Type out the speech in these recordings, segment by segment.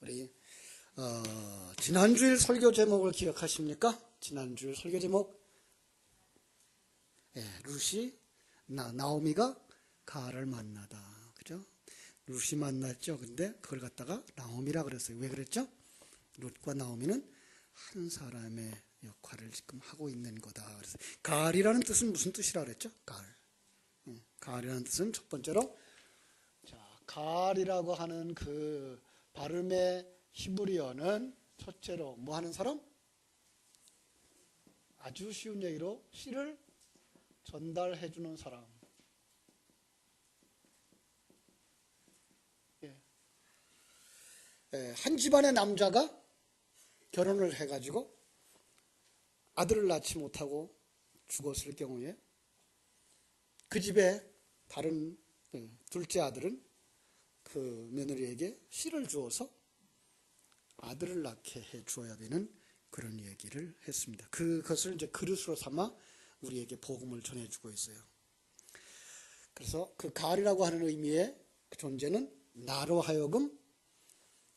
우리 지난주일 설교 제목을 기억하십니까? 지난주일 설교 제목, 룻이 나오미가 가알을 만나다, 그죠? 룻이 만났죠. 근데 그걸 갖다가 나오미라 그랬어요. 왜 그랬죠? 룻과 나오미는 한 사람의 역할을 지금 하고 있는 거다. 그래서 가알이라는 뜻은 무슨 뜻이라 그랬죠? 가알. 가알이라는 뜻은 첫 번째로, 가알이라고 하는 그 발음의 히브리어는 첫째로 뭐 하는 사람? 아주 쉬운 얘기로 씨를 전달해 주는 사람. 한 집안의 남자가 결혼을 해가지고 아들을 낳지 못하고 죽었을 경우에 그 집에 다른 둘째 아들은 그 며느리에게 씨를 주어서 아들을 낳게 해 주어야 되는 그런 얘기를 했습니다. 그것을 이제 그릇으로 삼아 우리에게 복음을 전해주고 있어요. 그래서 그 가알이라고 하는 의미의 그 존재는 나로 하여금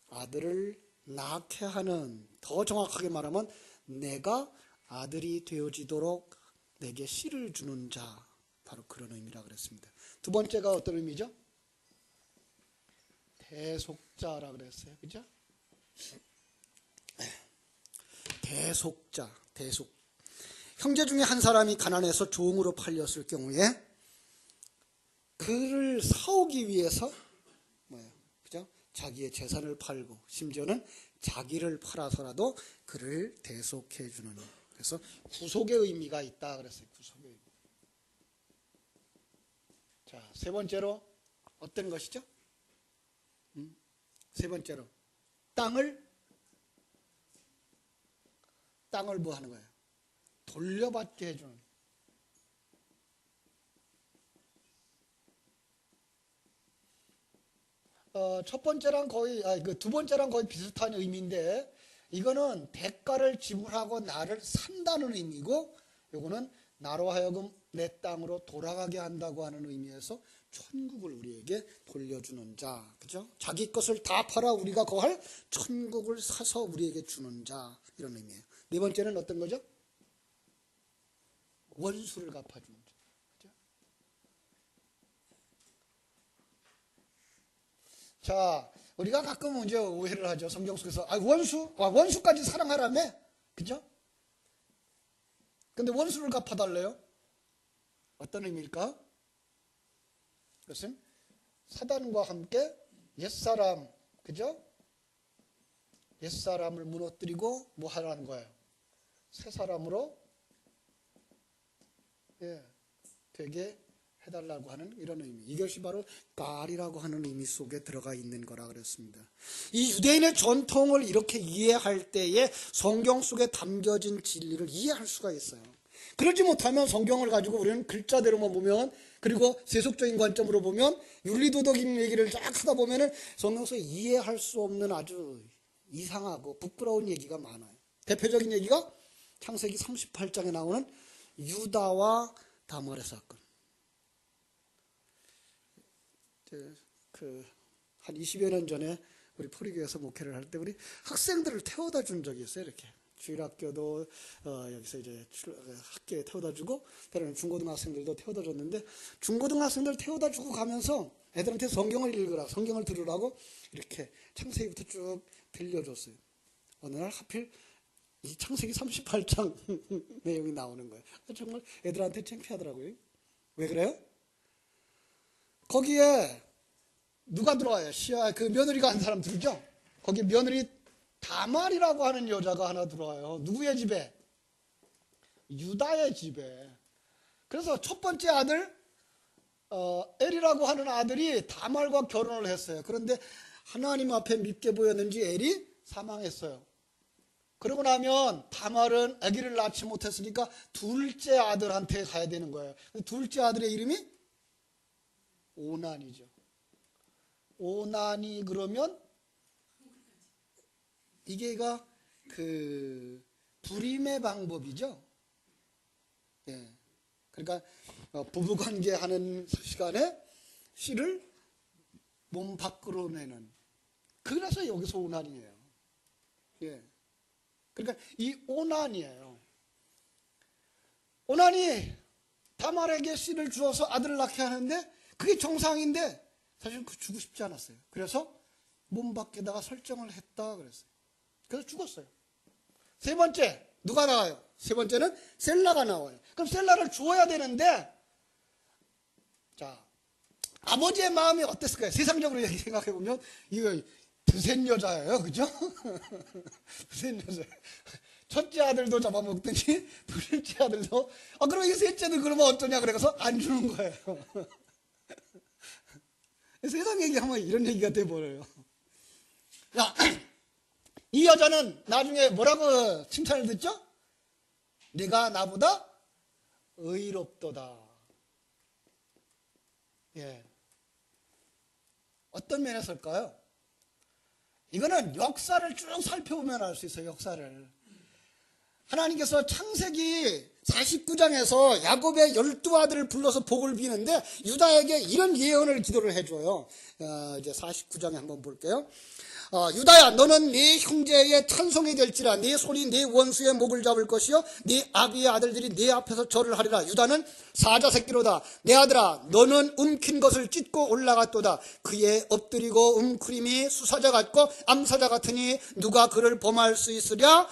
아들을 낳게 하는, 더 정확하게 말하면 내가 아들이 되어지도록 내게 씨를 주는 자, 바로 그런 의미라 그랬습니다. 두 번째가 어떤 의미죠? 대속자라 그랬어요. 그죠? 대속자, 대속. 형제 중에 한 사람이 가난해서 종으로 팔렸을 경우에 그를 사오기 위해서 그죠? 자기의 재산을 팔고 심지어는 자기를 팔아서라도 그를 대속해 주는, 그래서 구속의 의미가 있다 그랬어요. 구속의 의미. 자, 세 번째로 어떤 것이죠? 세 번째로 땅을 뭐 하는 거예요? 돌려받게 해주는. 첫 번째랑 거의, 두 번째랑 거의 비슷한 의미인데, 이거는 대가를 지불하고 나를 산다는 의미고, 이거는 나로 하여금 내 땅으로 돌아가게 한다고 하는 의미에서 천국을 우리에게 돌려주는 자, 그죠? 자기 것을 다 팔아 우리가 거할 천국을 사서 우리에게 주는 자, 이런 의미예요. 네 번째는 어떤 거죠? 원수를 갚아주는 자, 그죠? 자, 우리가 가끔 이제 오해를 하죠. 성경 속에서 원수까지 사랑하라며, 그죠? 근데 원수를 갚아달래요. 어떤 의미일까? 그것은 사단과 함께 옛사람, 그죠? 옛사람을 무너뜨리고 뭐 하라는 거예요? 새 사람으로 되게 해달라고 하는 이런 의미. 이것이 바로 가알이라고 하는 의미 속에 들어가 있는 거라 그랬습니다. 이 유대인의 전통을 이렇게 이해할 때에 성경 속에 담겨진 진리를 이해할 수가 있어요. 그러지 못하면 성경을 가지고 우리는 글자대로만 보면, 그리고 세속적인 관점으로 보면, 윤리도덕인 얘기를 쫙 하다 보면은 성경 속에 이해할 수 없는 아주 이상하고 부끄러운 얘기가 많아요. 대표적인 얘기가 창세기 38장에 나오는 유다와 다말의 사건. 한 20여 년 전에 우리 포리교에서 목회를 할 때 우리 학생들을 태워다 준 적이 있어요. 이렇게 주일학교도 여기서 이제 학교에 태워다 주고, 때로는 중고등학생들도 태워다 줬는데, 중고등학생들 태워다 주고 가면서 애들한테 성경을 읽으라, 성경을 들으라고 이렇게 창세기부터 쭉 들려줬어요. 어느 날 하필 이 창세기 38장 내용이 나오는 거예요. 정말 애들한테 창피하더라고요. 왜 그래요? 거기에 누가 들어와요? 그 며느리가 한 사람 들죠? 거기 며느리 다말이라고 하는 여자가 하나 들어와요. 누구의 집에? 유다의 집에. 그래서 첫 번째 아들 엘이라고 하는 아들이 다말과 결혼을 했어요. 그런데 하나님 앞에 밉게 보였는지 엘이 사망했어요. 그러고 나면 다말은 아기를 낳지 못했으니까 둘째 아들한테 가야 되는 거예요. 둘째 아들의 이름이 오난이죠. 오난이 그러면 이게가 그 불임의 방법이죠. 그러니까 부부관계 하는 시간에 씨를 몸 밖으로 내는, 그래서 여기서 오난이에요. 예. 그러니까 이 오난이에요. 오난이 다말에게 씨를 주어서 아들을 낳게 하는데 그게 정상인데 사실 그 주고 싶지 않았어요. 그래서 몸 밖에다가 설정을 했다 그랬어요. 그래서 죽었어요. 세 번째 누가 나와요? 세 번째는 셀라가 나와요. 그럼 셀라를 주어야 되는데 자 아버지의 마음이 어땠을까요? 세상적으로 생각해 보면 이거 드센 여자예요, 그죠? 드센 여자. 첫째 아들도 잡아먹더니 둘째 아들도 그럼 이 셋째는 그러면 어떠냐 그래서 안 주는 거예요. 세상 얘기하면 이런 얘기가 돼버려요. 야, 이 여자는 나중에 뭐라고 칭찬을 듣죠? 네가 나보다 의롭도다. 예. 어떤 면에서일까요? 이거는 역사를 쭉 살펴보면 알 수 있어요. 역사를. 하나님께서 창세기 49장에서 야곱의 12아들을 불러서 복을 비는데 유다에게 이런 예언을 기도를 해줘요. 이제 49장에 한번 볼게요. 유다야 너는 네 형제의 찬송이 될지라 네 손이 네 원수의 목을 잡을 것이요 네 아비의 아들들이 네 앞에서 절을 하리라. 유다는 사자 새끼로다. 내 아들아 너는 움킨 것을 찢고 올라갔도다. 그의 엎드리고 움크림이 수사자 같고 암사자 같으니 누가 그를 범할 수 있으랴.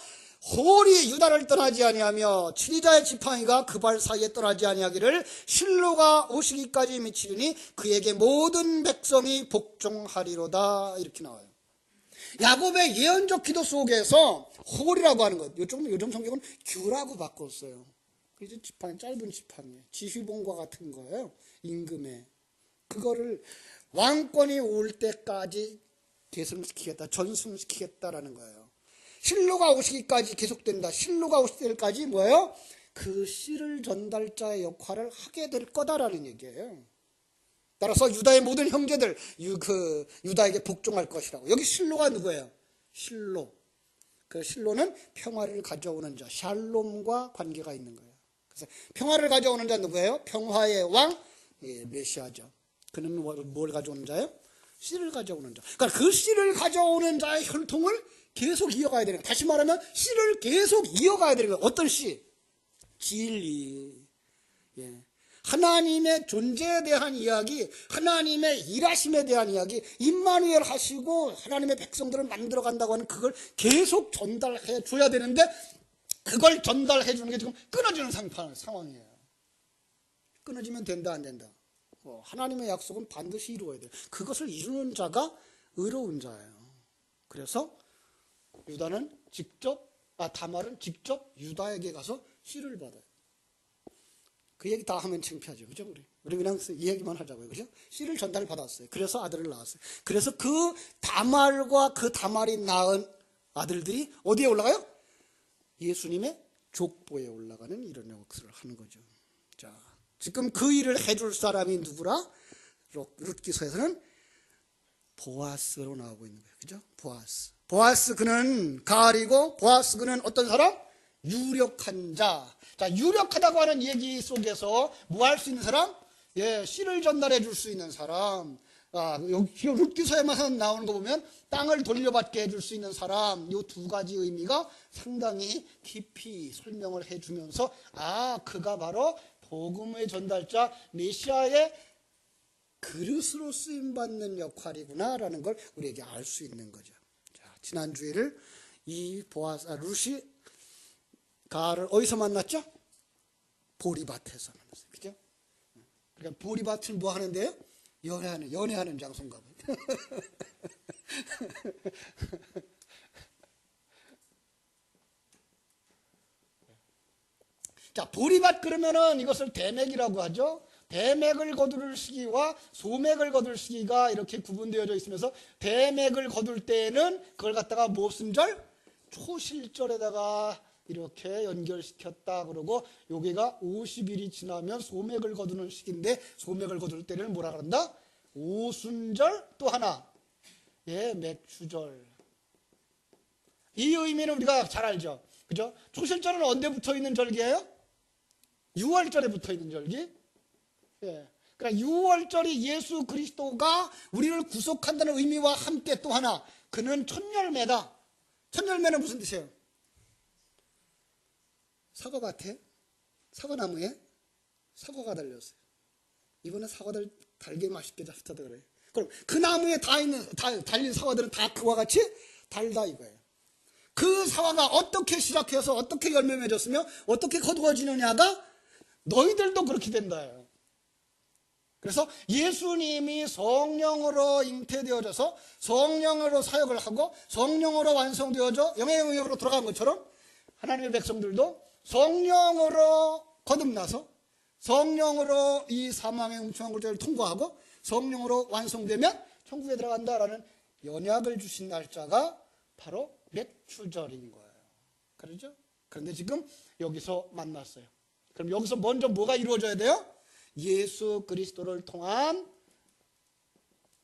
홀이 유다를 떠나지 아니하며 치리자의 지팡이가 그 발 사이에 떠나지 아니하기를 실로가 오시기까지 미치리니 그에게 모든 백성이 복종하리로다. 이렇게 나와요. 야곱의 예언적 기도 속에서 홀이라고 하는 것, 요즘 성경은 규라고 바꿨어요. 그래서 지팡이, 짧은 지팡이, 지휘봉과 같은 거예요. 임금에. 그거를 왕권이 올 때까지 계승시키겠다, 전승시키겠다라는 거예요. 실로가 오시기까지 계속된다. 실로가 오실 때까지 뭐예요? 그 씨를 전달자의 역할을 하게 될 거다라는 얘기예요. 따라서 유다의 모든 형제들 유다에게 복종할 것이라고. 여기 실로가 누구예요? 실로. 그 실로는 평화를 가져오는 자, 샬롬과 관계가 있는 거예요. 그래서 평화를 가져오는 자 누구예요? 평화의 왕 메시아죠. 그는 뭘 가져오는 자예요? 씨를 가져오는 자. 그러니까 그 씨를 가져오는 자의 혈통을 계속 이어가야 되는 거예요. 다시 말하면 씨를 계속 이어가야 되는 거예요. 어떤 씨? 진리. 예. 하나님의 존재에 대한 이야기, 하나님의 일하심에 대한 이야기, 임마누엘 하시고 하나님의 백성들을 만들어 간다고 하는 그걸 계속 전달해 줘야 되는데 그걸 전달해 주는 게 지금 끊어지는 상황이에요. 끊어지면 된다 안 된다. 하나님의 약속은 반드시 이루어야 돼요. 그것을 이루는 자가 의로운 자예요. 그래서 다말은 직접 유다에게 가서 씨를 받아요. 그 얘기 다 하면 창피하죠. 그죠? 우리 그냥 이 얘기만 하자고요. 그죠? 씨를 전달 받았어요. 그래서 아들을 낳았어요. 그래서 그 다말과 그 다말이 낳은 아들들이 어디에 올라가요? 예수님의 족보에 올라가는 이런 역사를 하는 거죠. 자, 지금 그 일을 해줄 사람이 누구라? 룻기서에서는 보아스로 나오고 있는 거예요. 그죠? 보아스 그는 가알이고 보아스 그는 어떤 사람? 유력한 자. 자, 유력하다고 하는 얘기 속에서 뭐 할 수 있는 사람? 예, 씨를 전달해 줄 수 있는 사람. 여기 룻기서에만 나오는 거 보면 땅을 돌려받게 해줄 수 있는 사람. 이 두 가지 의미가 상당히 깊이 설명을 해주면서 그가 바로 복음의 전달자 메시아의 그릇으로 쓰임받는 역할이구나라는 걸 우리에게 알 수 있는 거죠. 자, 지난 주일을 이 룻이 가알을 어디서 만났죠? 보리밭에서 만났어요. 그죠? 그러니까 보리밭을 뭐 하는데요? 연애하는 장소인가 봐요. 자, 보리밭 그러면은 이것을 대맥이라고 하죠. 대맥을 거두를 시기와 소맥을 거둘 시기가 이렇게 구분되어져 있으면서 대맥을 거둘 때에는 그걸 갖다가 무슨 절? 초실절에다가 이렇게 연결시켰다 그러고 여기가 50일이 지나면 소맥을 거두는 시기인데 소맥을 거둘 때는 뭐라 그런다? 오순절 또 하나 맥주절. 이 의미는 우리가 잘 알죠. 그죠? 초실절은 언제 붙어 있는 절기예요? 6월절에 붙어 있는 절기. 그러니까 6월절이 예수 그리스도가 우리를 구속한다는 의미와 함께 또 하나 그는 천열매다. 천열매는 무슨 뜻이에요? 사과밭에, 사과나무에 사과가 달렸어요. 이번에 사과들 달게 맛있게 잡수다 그래요. 그럼 그 나무에 달린 사과들은 다 그와 같이 달다 이거예요. 그 사과가 어떻게 시작해서 어떻게 열매 맺었으며 어떻게 거두어지느냐가 너희들도 그렇게 된다예요. 그래서 예수님이 성령으로 잉태되어져서 성령으로 사역을 하고 성령으로 완성되어져 영의 영역으로 들어간 것처럼 하나님의 백성들도 성령으로 거듭나서 성령으로 이 사망의 음침한 골짜기를 통과하고 성령으로 완성되면 천국에 들어간다라는 연약을 주신 날짜가 바로 맥추절인 거예요. 그렇죠? 그런데 지금 여기서 만났어요. 그럼 여기서 먼저 뭐가 이루어져야 돼요? 예수 그리스도를 통한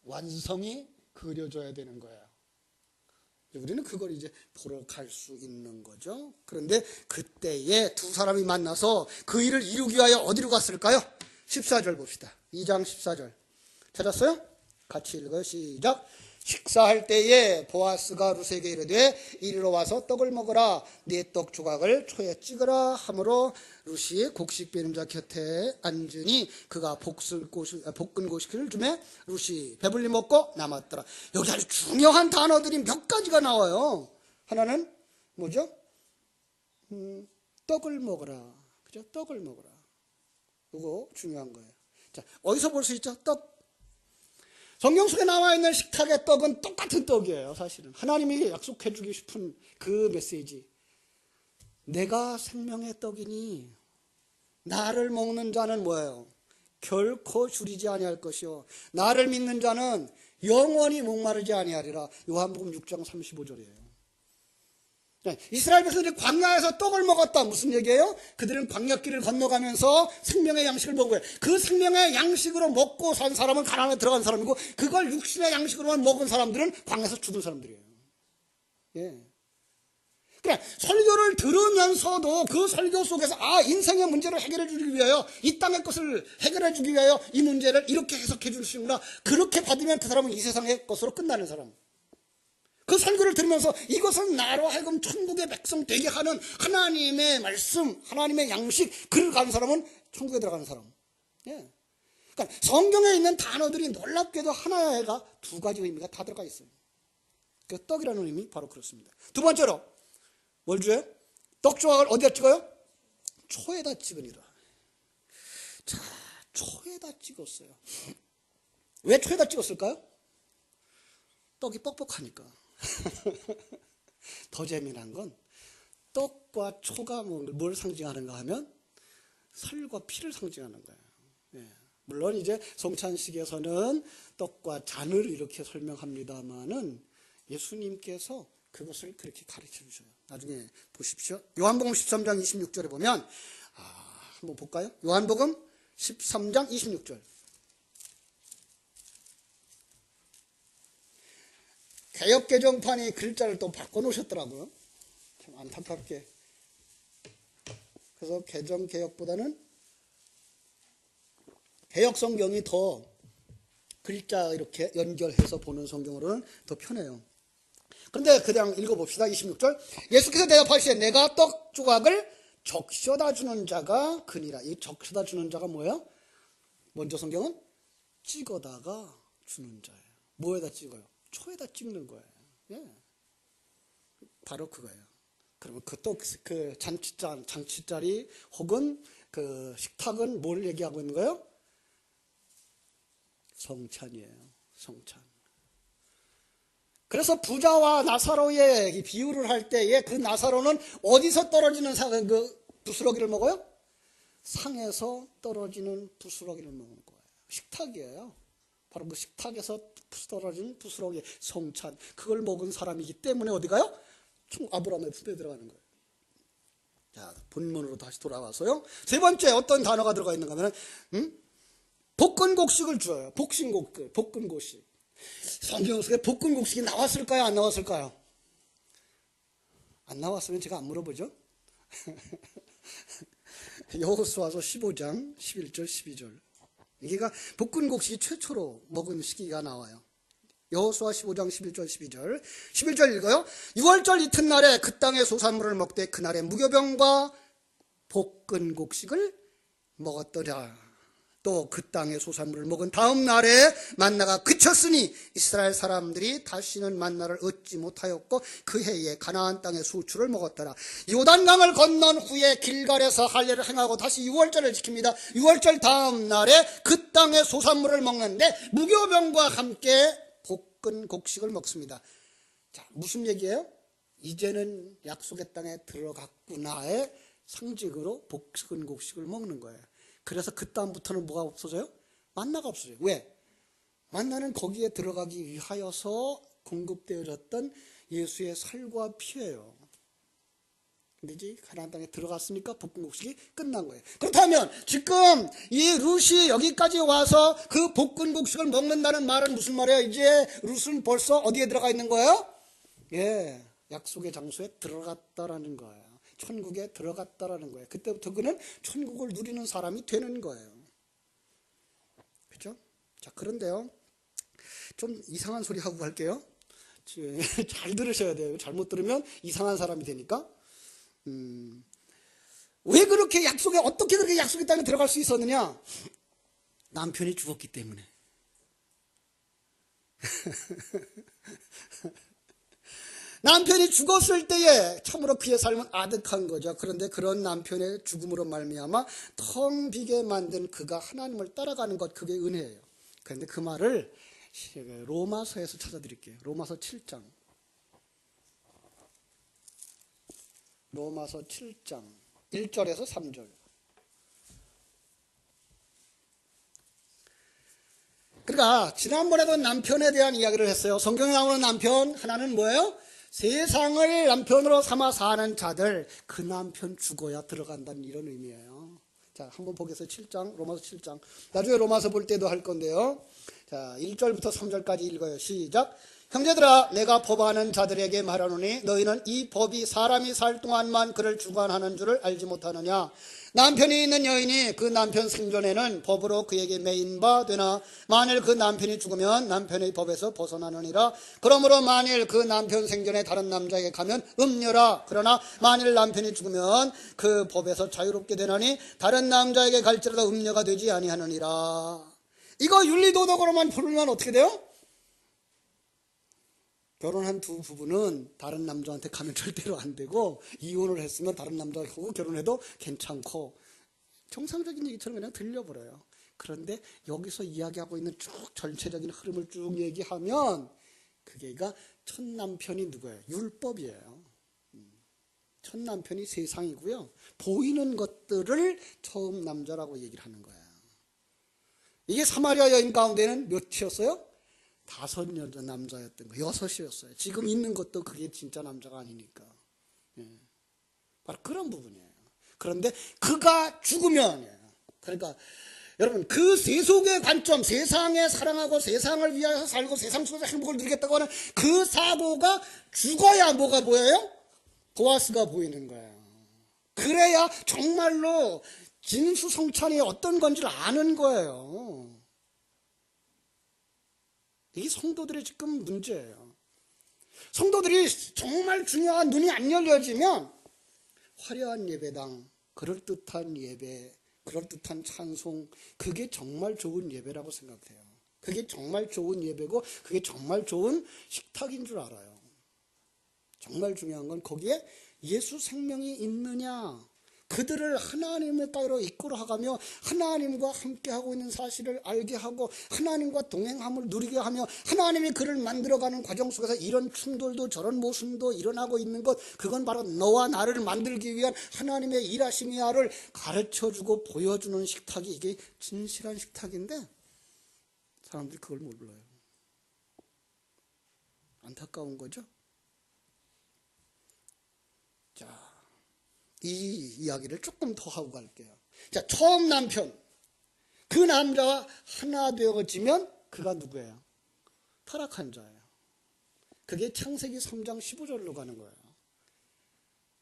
완성이 그려져야 되는 거예요. 우리는 그걸 이제 보러 갈 수 있는 거죠. 그런데 그때에 두 사람이 만나서 그 일을 이루기 위하여 어디로 갔을까요? 14절 봅시다. 2장 14절 찾았어요? 같이 읽어요. 시작. 식사할 때에 보아스가 룻에게 이르되 이리로 와서 떡을 먹으라. 네 떡 조각을 초에 찍으라 하므로 룻이 곡식 베는 자 곁에 앉으니 그가 볶은 곡식을 주매 룻이 배불리 먹고 남았더라. 여기 아주 중요한 단어들이 몇 가지가 나와요. 하나는 뭐죠? 떡을 먹으라. 그죠? 떡을 먹으라. 이거 중요한 거예요. 자, 어디서 볼 수 있죠? 떡. 성경 속에 나와 있는 식탁의 떡은 똑같은 떡이에요. 사실은 하나님이 약속해 주고 싶은 그 메시지. 내가 생명의 떡이니 나를 먹는 자는 뭐예요? 결코 줄이지 아니할 것이요 나를 믿는 자는 영원히 목마르지 아니하리라. 요한복음 6장 35절이에요. 이스라엘 백성들이 광야에서 떡을 먹었다. 무슨 얘기예요? 그들은 광야길을 건너가면서 생명의 양식을 먹은 거예요. 그 생명의 양식으로 먹고 산 사람은 가나안에 들어간 사람이고 그걸 육신의 양식으로만 먹은 사람들은 광야에서 죽은 사람들이에요. 예. 그래, 설교를 들으면서도 그 설교 속에서 인생의 문제를 해결해 주기 위하여 이 땅의 것을 해결해 주기 위하여 이 문제를 이렇게 해석해 주시는구나. 그렇게 받으면 그 사람은 이 세상의 것으로 끝나는 사람. 그 설교를 들으면서 이것은 나로 하여금 천국의 백성 되게 하는 하나님의 말씀, 하나님의 양식, 그를 가는 사람은 천국에 들어가는 사람. 예. 그러니까 성경에 있는 단어들이 놀랍게도 하나가 두 가지 의미가 다 들어가 있어요. 그 떡이라는 의미 바로 그렇습니다. 두 번째로 뭘 줘요? 떡 조각을 어디다 찍어요? 초에다 찍으니라. 자, 초에다 찍었어요. 왜 초에다 찍었을까요? 떡이 뻑뻑하니까. 더 재미난 건 떡과 초가 뭘 상징하는가 하면 살과 피를 상징하는 거예요. 예. 물론 이제 성찬식에서는 떡과 잔을 이렇게 설명합니다만은 예수님께서 그것을 그렇게 가르쳐 주셔요. 나중에 보십시오. 요한복음 13장 26절에 보면 한번 볼까요? 요한복음 13장 26절. 개역 개정판이 글자를 또 바꿔놓으셨더라고요. 참 안타깝게. 그래서 개정 개역보다는 개역 성경이 더 글자 이렇게 연결해서 보는 성경으로는 더 편해요. 그런데 그냥 읽어봅시다. 26절. 예수께서 대답하시되 내가 떡 조각을 적셔다 주는 자가 그니라. 이 적셔다 주는 자가 뭐예요? 먼저 성경은 찍어다가 주는 자예요. 뭐에다 찍어요? 초에다 찍는 거예요. 예. 바로 그거예요. 그러면 그 잔치자리 혹은 그 식탁은 뭘 얘기하고 있는 거예요? 성찬이에요. 성찬. 그래서 부자와 나사로의 이 비유를 할 때에 그 나사로는 어디서 떨어지는 그 부스러기를 먹어요? 상에서 떨어지는 부스러기를 먹는 거예요. 식탁이에요. 바로 그 식탁에서 떨어진 부스러기 성찬, 그걸 먹은 사람이기 때문에 어디 가요? 아브라함의 품에 들어가는 거예요. 자, 본문으로 다시 돌아와서요. 세 번째 어떤 단어가 들어가 있는가 하면 볶은 곡식을 줘요. 볶은 곡식. 성경 속에 볶은 곡식이 나왔을까요? 안 나왔을까요? 안 나왔으면 제가 안 물어보죠. 여호수아서 15장 11절 12절. 이게가 볶은 곡식이 최초로 먹은 시기가 나와요. 여호수아 15장 11절 12절 11절 읽어요. 6월절 이튿날에 그 땅의 소산물을 먹되 그날에 무교병과 볶은 곡식을 먹었더라. 또 그 땅의 소산물을 먹은 다음 날에 만나가 그쳤으니 이스라엘 사람들이 다시는 만나를 얻지 못하였고 그 해에 가나안 땅의 수출을 먹었더라. 요단강을 건넌 후에 길갈에서 할례를 행하고 다시 6월절을 지킵니다. 6월절 다음 날에 그 땅의 소산물을 먹는데 무교병과 함께 볶은 곡식을 먹습니다. 자, 무슨 얘기예요? 이제는 약속의 땅에 들어갔구나의 상징으로 볶은 곡식을 먹는 거예요. 그래서 그 다음부터는 뭐가 없어져요? 만나가 없어져요. 왜? 만나는 거기에 들어가기 위하여서 공급되어졌던 예수의 살과 피예요. 근데 이제 가나안 땅에 들어갔으니까 볶은 곡식이 끝난 거예요. 그렇다면 지금 이 룻이 여기까지 와서 그 볶은 곡식을 먹는다는 말은 무슨 말이에요? 이제 룻은 벌써 어디에 들어가 있는 거예요? 예, 약속의 장소에 들어갔다라는 거예요. 천국에 들어갔다라는 거예요. 그때부터 그는 천국을 누리는 사람이 되는 거예요. 그렇죠? 자, 그런데요, 좀 이상한 소리 하고 갈게요. 잘 들으셔야 돼요. 잘못 들으면 이상한 사람이 되니까. 왜 그렇게 어떻게 그렇게 약속의 땅에 들어갈 수 있었느냐? 남편이 죽었기 때문에. 남편이 죽었을 때에 참으로 그의 삶은 아득한 거죠. 그런데 그런 남편의 죽음으로 말미암아 텅 비게 만든 그가 하나님을 따라가는 것, 그게 은혜예요. 그런데 그 말을 로마서에서 찾아드릴게요. 로마서 7장. 로마서 7장 1절에서 3절. 그러니까 지난번에도 남편에 대한 이야기를 했어요. 성경에 나오는 남편 하나는 뭐예요? 세상을 남편으로 삼아 사는 자들, 그 남편 죽어야 들어간다는 이런 의미예요. 자, 한번 보겠어요. 7장, 로마서 7장. 나중에 로마서 볼 때도 할 건데요. 자, 1절부터 3절까지 읽어요. 시작. 형제들아, 내가 법하는 자들에게 말하노니 너희는 이 법이 사람이 살 동안만 그를 주관하는 줄을 알지 못하느냐. 남편이 있는 여인이 그 남편 생전에는 법으로 그에게 매인 바 되나 만일 그 남편이 죽으면 남편의 법에서 벗어나느니라. 그러므로 만일 그 남편 생전에 다른 남자에게 가면 음녀라. 그러나 만일 남편이 죽으면 그 법에서 자유롭게 되나니 다른 남자에게 갈지라도 음녀가 되지 아니하느니라. 이거 윤리도덕으로만 풀면 어떻게 돼요? 결혼한 두 부부는 다른 남자한테 가면 절대로 안 되고, 이혼을 했으면 다른 남자하고 결혼해도 괜찮고, 정상적인 얘기처럼 그냥 들려버려요. 그런데 여기서 이야기하고 있는 쭉 전체적인 흐름을 쭉 얘기하면 그게가 첫 남편이 누구예요? 율법이에요. 첫 남편이 세상이고요. 보이는 것들을 처음 남자라고 얘기를 하는 거예요. 이게 사마리아 여인 가운데는 몇이었어요? 5 여자 남자였던 거, 6이었어요. 지금 있는 것도 그게 진짜 남자가 아니니까. 예. 바로 그런 부분이에요. 그런데 그가 죽으면, 그러니까 여러분, 그 세속의 관점, 세상에 사랑하고 세상을 위하여 살고 세상 속에서 행복을 누리겠다고 하는 그 사고가 죽어야 뭐가 보여요? 보아스가 보이는 거예요. 그래야 정말로 진수성찬이 어떤 건지를 아는 거예요. 이게 성도들의 지금 문제예요. 성도들이 정말 중요한 눈이 안 열려지면 화려한 예배당, 그럴듯한 예배, 그럴듯한 찬송, 그게 정말 좋은 예배라고 생각해요. 그게 정말 좋은 예배고 그게 정말 좋은 식탁인 줄 알아요. 정말 중요한 건 거기에 예수 생명이 있느냐, 그들을 하나님의 따로 이끌어가며 하나님과 함께하고 있는 사실을 알게 하고 하나님과 동행함을 누리게 하며 하나님이 그를 만들어가는 과정 속에서 이런 충돌도 저런 모순도 일어나고 있는 것, 그건 바로 너와 나를 만들기 위한 하나님의 일하심이야를 가르쳐주고 보여주는 식탁이 이게 진실한 식탁인데 사람들이 그걸 몰라요. 안타까운 거죠. 자, 이 이야기를 조금 더 하고 갈게요. 자, 처음 남편, 그 남자와 하나 되어지면 그가 누구예요? 타락한 자예요. 그게 창세기 3장 15절로 가는 거예요.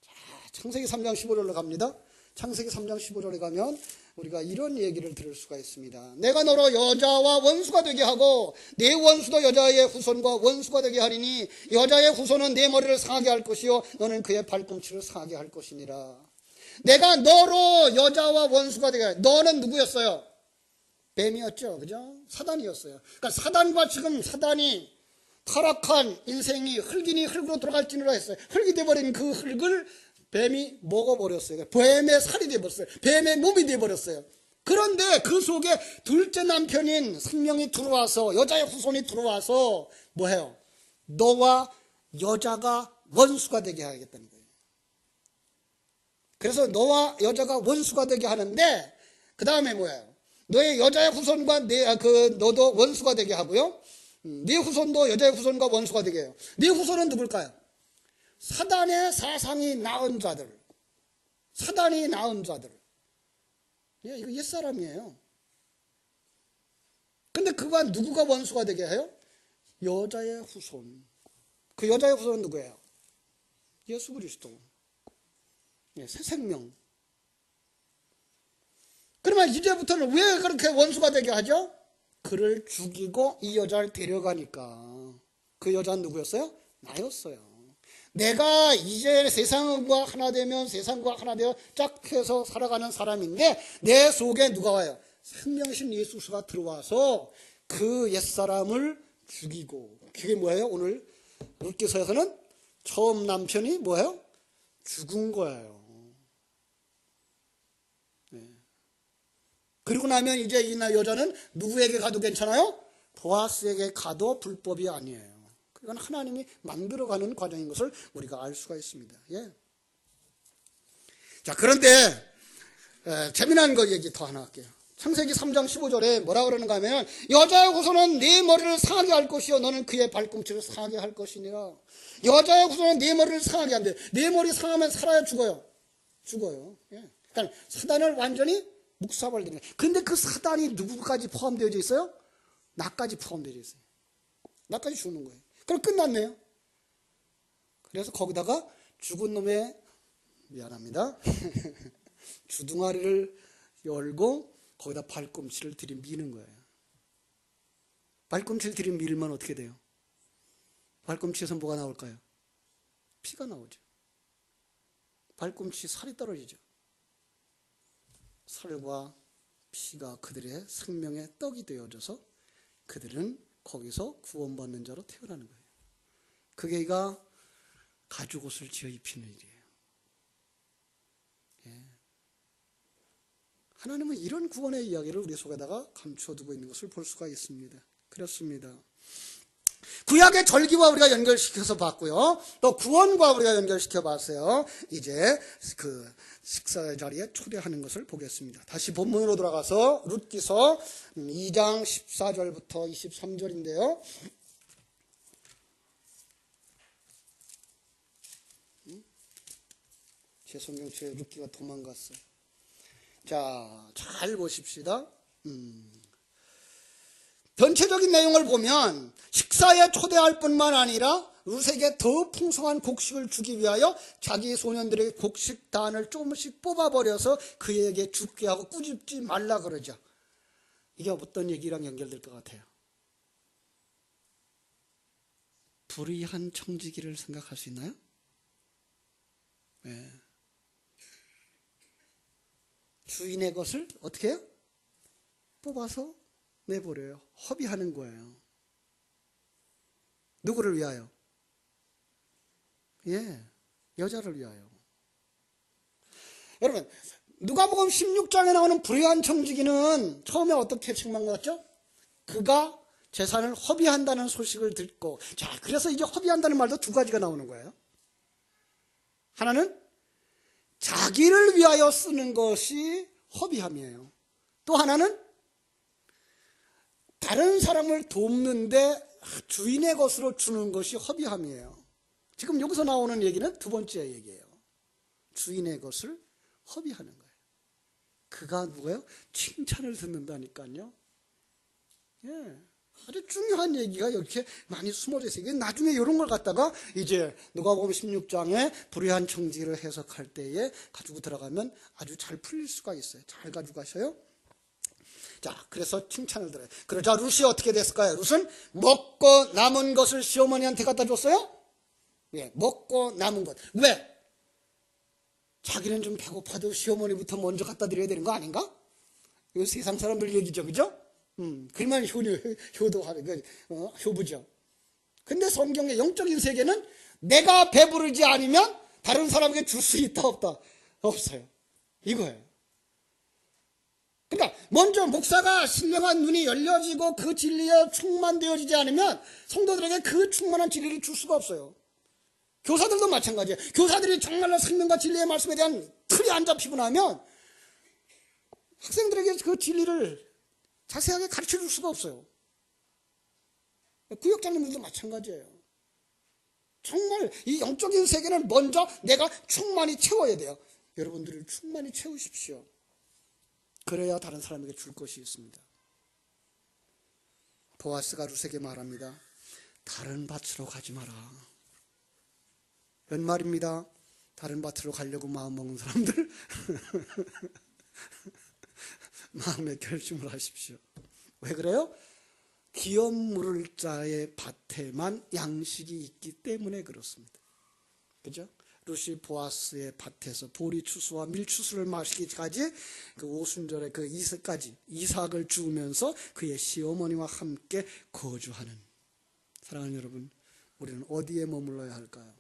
자, 창세기 3장 15절로 갑니다. 창세기 3장 15절에 가면 우리가 이런 얘기를 들을 수가 있습니다. 내가 너로 여자와 원수가 되게 하고 내 원수도 여자의 후손과 원수가 되게 하리니 여자의 후손은 내 머리를 상하게 할 것이요 너는 그의 발꿈치를 상하게 할 것이니라. 내가 너로 여자와 원수가 되게 하리. 너는 누구였어요? 뱀이었죠. 그죠? 사단이었어요. 그러니까 사단과 지금 사단이 타락한 인생이 흙이니 흙으로 돌아갈지니라 했어요. 흙이 되어버린 그 흙을 뱀이 먹어버렸어요. 뱀의 살이 되어버렸어요. 뱀의 몸이 되어버렸어요. 그런데 그 속에 둘째 남편인 생명이 들어와서 여자의 후손이 들어와서 뭐해요? 너와 여자가 원수가 되게 하겠다는 거예요. 그래서 너와 여자가 원수가 되게 하는데 그 다음에 뭐예요? 너의 여자의 후손과 너도 원수가 되게 하고요. 네 후손도 여자의 후손과 원수가 되게 해요. 네 후손은 누굴까요? 사단의 사상이 낳은 자들. 사단이 낳은 자들. 예, 이거 옛사람이에요. 근데 그가 누구가 원수가 되게 해요? 여자의 후손. 그 여자의 후손은 누구예요? 예수 그리스도. 예, 새 생명. 그러면 이제부터는 왜 그렇게 원수가 되게 하죠? 그를 죽이고 이 여자를 데려가니까. 그 여자는 누구였어요? 나였어요. 내가 이제 세상과 하나 되면 세상과 하나 되어 짝해서 살아가는 사람인데 내 속에 누가 와요? 생명신 예수가 들어와서 그 옛사람을 죽이고. 그게 뭐예요? 오늘 룻기서에서는 처음 남편이 뭐예요? 죽은 거예요. 그리고 나면 이제 이 여자는 누구에게 가도 괜찮아요? 보아스에게 가도 불법이 아니에요. 이건 하나님이 만들어가는 과정인 것을 우리가 알 수가 있습니다. 예. 자, 그런데 재미난 거 얘기 더 하나 할게요. 창세기 3장 15절에 뭐라 그러는가 하면 여자의 후손은 네 머리를 상하게 할 것이요 너는 그의 발꿈치를 상하게 할 것이니라. 여자의 후손은 네 머리를 상하게 한대. 네 머리 상하면 살아야 죽어요. 죽어요. 예. 그러니까 사단을 완전히 묵사발되는. 근데 그 사단이 누구까지 포함되어 있어요? 나까지 포함되어 있어요. 나까지 죽는 거예요. 그럼 끝났네요. 그래서 거기다가 죽은 놈의 미안합니다. 주둥아리를 열고 거기다 발꿈치를 들이미는 거예요. 발꿈치를 들이밀면 어떻게 돼요? 발꿈치에서 뭐가 나올까요? 피가 나오죠. 발꿈치 살이 떨어지죠. 살과 피가 그들의 생명의 떡이 되어져서 그들은 거기서 구원받는 자로 태어나는 거예요. 그게가 가죽옷을 지어 입히는 일이에요. 예. 하나님은 이런 구원의 이야기를 우리 속에다가 감춰두고 있는 것을 볼 수가 있습니다. 그렇습니다. 구약의 절기와 우리가 연결시켜서 봤고요. 또 구원과 우리가 연결시켜 봤어요. 이제 그 식사 자리에 초대하는 것을 보겠습니다. 다시 본문으로 돌아가서 룻기서 2장 14절부터 23절인데요. 제 성경책에 룻기가 도망갔어. 자, 잘 보십시다. 전체적인 내용을 보면 식사에 초대할 뿐만 아니라 룻에게 더 풍성한 곡식을 주기 위하여 자기 소년들에게 곡식단을 조금씩 뽑아버려서 그에게 죽게 하고 꾸짖지 말라 그러죠. 이게 어떤 얘기랑 연결될 것 같아요? 불의한 청지기를 생각할 수 있나요? 네. 주인의 것을 어떻게 해요? 뽑아서 내버려요. 허비하는 거예요. 누구를 위하여? 예, 여자를 위하여. 여러분, 누가복음 16장에 나오는 불의한 청지기는 처음에 어떻게 책망받았죠? 그가 재산을 허비한다는 소식을 듣고, 자, 그래서 이제 허비한다는 말도 두 가지가 나오는 거예요. 하나는 자기를 위하여 쓰는 것이 허비함이에요. 또 하나는 다른 사람을 돕는데 주인의 것으로 주는 것이 허비함이에요. 지금 여기서 나오는 얘기는 두 번째 얘기예요. 주인의 것을 허비하는 거예요. 그가 누구예요? 칭찬을 듣는다니까요. 예. 아주 중요한 얘기가 이렇게 많이 숨어져 있어요. 이게 나중에 이런 걸 갖다가 이제 누가복음 16장에 불의한 청지를 해석할 때에 가지고 들어가면 아주 잘 풀릴 수가 있어요. 잘 가지고 가셔요. 자, 그래서 칭찬을 들어요. 그러자 룻이 어떻게 됐을까요? 룻은 먹고 남은 것을 시어머니한테 갖다 줬어요? 예, 먹고 남은 것. 왜? 자기는 좀 배고파도 시어머니부터 먼저 갖다 드려야 되는 거 아닌가? 이거 세상 사람들 얘기죠, 그죠? 그러면 효도하는, 효부죠. 근데 성경의 영적인 세계는 내가 배부르지 않으면 다른 사람에게 줄 수 있다, 없다? 없어요. 이거예요. 그러니까 먼저 목사가 신령한 눈이 열려지고 그 진리에 충만되어지지 않으면 성도들에게 그 충만한 진리를 줄 수가 없어요. 교사들도 마찬가지예요. 교사들이 정말로 생명과 진리의 말씀에 대한 틀이 안 잡히고 나면 학생들에게 그 진리를 자세하게 가르쳐 줄 수가 없어요. 구역장님들도 마찬가지예요. 정말 이 영적인 세계는 먼저 내가 충만히 채워야 돼요. 여러분들을 충만히 채우십시오. 그래야 다른 사람에게 줄 것이 있습니다. 보아스가 룻에게 말합니다. 다른 밭으로 가지 마라. 웬 말입니다. 다른 밭으로 가려고 마음먹는 사람들 마음의 결심을 하십시오. 왜 그래요? 기업 물을 자의 밭에만 양식이 있기 때문에 그렇습니다. 그죠? 룻이 보아스의 밭에서 보리 추수와 밀 추수를 마시기까지 그 오순절에 그 이삭을 주우면서 그의 시어머니와 함께 거주하는, 사랑하는 여러분, 우리는 어디에 머물러야 할까요?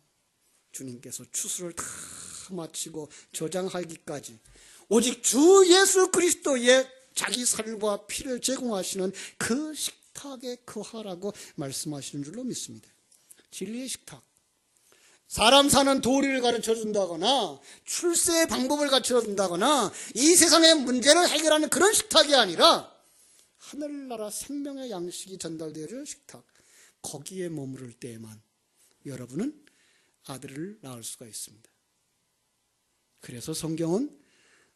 주님께서 추수를 다 마치고 저장하기까지 오직 주 예수 그리스도의 자기 살과 피를 제공하시는 그 식탁에 거하라고 말씀하시는 줄로 믿습니다. 진리의 식탁. 사람 사는 도리를 가르쳐 준다거나 출세의 방법을 가르쳐 준다거나 이 세상의 문제를 해결하는 그런 식탁이 아니라 하늘나라 생명의 양식이 전달되어질 식탁. 거기에 머무를 때에만 여러분은 아들을 낳을 수가 있습니다. 그래서 성경은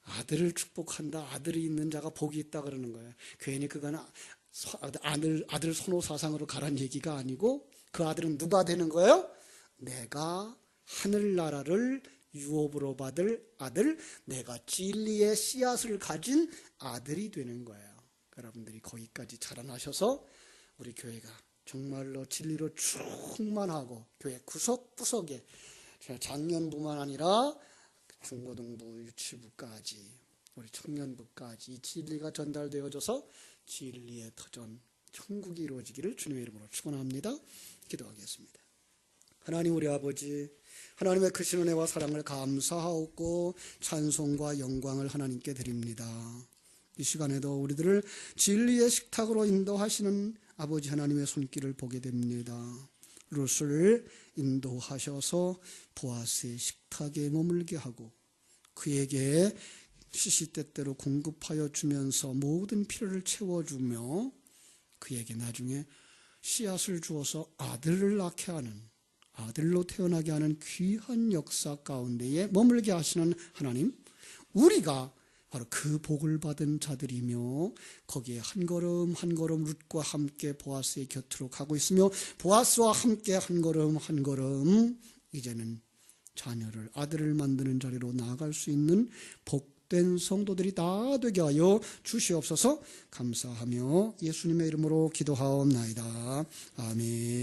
아들을 축복한다. 아들이 있는 자가 복이 있다 그러는 거예요. 괜히 그건 아들 선호 사상으로 가란 얘기가 아니고 그 아들은 누가 되는 거예요? 내가 하늘나라를 유업으로 받을 아들, 내가 진리의 씨앗을 가진 아들이 되는 거예요. 여러분들이 거기까지 자라나셔서 우리 교회가 정말로 진리로 충만하고 교회 구석구석에 장년부만 아니라 중고등부, 유치부까지 우리 청년부까지 이 진리가 전달되어져서 진리의 터전 천국이 이루어지기를 주님의 이름으로 축원합니다. 기도하겠습니다. 하나님 우리 아버지, 하나님의 크신 은혜와 사랑을 감사하고 찬송과 영광을 하나님께 드립니다. 이 시간에도 우리들을 진리의 식탁으로 인도하시는 아버지 하나님의 손길을 보게 됩니다. 룻을 인도하셔서 보아스의 식탁에 머물게 하고 그에게 시시때때로 공급하여 주면서 모든 필요를 채워주며 그에게 나중에 씨앗을 주어서 아들을 낳게 하는, 아들로 태어나게 하는 귀한 역사 가운데에 머물게 하시는 하나님, 우리가 바로 그 복을 받은 자들이며 거기에 한 걸음 한 걸음 룻과 함께 보아스의 곁으로 가고 있으며 보아스와 함께 한 걸음 한 걸음 이제는 자녀를, 아들을 만드는 자리로 나아갈 수 있는 복된 성도들이 다 되게 하여 주시옵소서. 감사하며 예수님의 이름으로 기도하옵나이다. 아멘.